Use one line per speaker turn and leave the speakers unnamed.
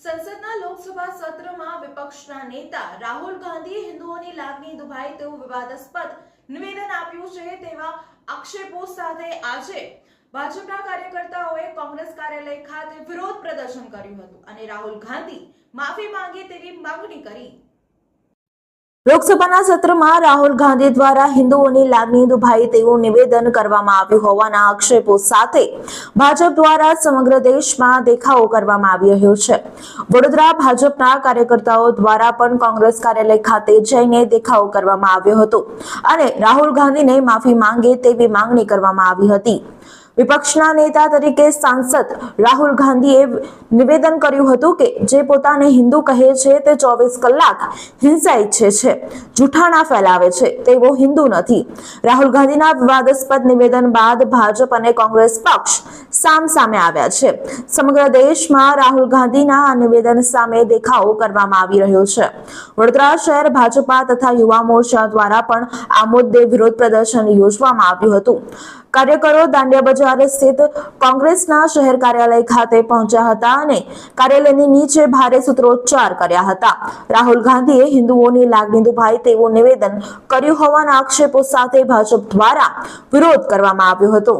સંસદના લોકસભા સત્રમાં વિપક્ષના નેતા રાહુલ ગાંધીએ હિન્દુઓની લાગણી દુભાય તેવું વિવાદાસ્પદ નિવેદન આપ્યું છે તેવા આક્ષેપો સાથે આજે ભાજપના કાર્યકર્તાઓએ કોંગ્રેસ કાર્યાલય ખાતે વિરોધ પ્રદર્શન કર્યું હતું અને રાહુલ ગાંધી માફી માંગે તેવી માંગણી કરી। લોકસભાના સત્રમાં રાહુલ ગાંધી દ્વારા હિન્દુઓની લાગણી દુભાઈ તેવું નિવેદન કરવામાં આવ્યું હોવાના આક્ષેપો સાથે ભાજપ દ્વારા સમગ્ર દેશમાં દેખાવો કરવામાં આવી રહ્યો છે। વડોદરા ભાજપના કાર્યકર્તાઓ દ્વારા પણ કોંગ્રેસ કાર્યાલય ખાતે જઈને દેખાવો કરવામાં આવ્યો હતો અને રાહુલ ગાંધીને માફી માંગે તેવી માંગણી કરવામાં આવી હતી। વિપક્ષના નેતા તરીકે સાંસદ રાહુલ ગાંધીએ નિવેદન કર્યું હતું કે જે પોતાને હિન્દુ કહે છે તે 24 કલાક હિંસા ઈચ્છે છે, જૂઠાણા ફેલાવે છે, તેવો હિન્દુ નથી। રાહુલ ગાંધીના વિવાદાસ્પદ નિવેદન બાદ ભાજપ અને કોંગ્રેસ પક્ષ સામસામે આવ્યા છે। સમગ્ર દેશમાં રાહુલ ગાંધીના આ નિવેદન સામે દેખાવો કરવામાં આવી રહ્યો છે। વડોદરા શહેર ભાજપા તથા યુવા મોરચા દ્વારા પણ આ મુદ્દે વિરોધ પ્રદર્શન યોજવામાં આવ્યું હતું। કાર્યકરો દાંડિયા બજાર સ્થિત કોંગ્રેસના શહેર કાર્યાલય ખાતે પહોંચ્યા હતા અને કાર્યાલયની નીચે ભારે સૂત્રોચ્ચાર કર્યા હતા। રાહુલ ગાંધીએ હિન્દુઓની લાગણી દુભાય તેવું નિવેદન કર્યું હોવાના આક્ષેપો સાથે ભાજપ દ્વારા વિરોધ કરવામાં આવ્યો હતો।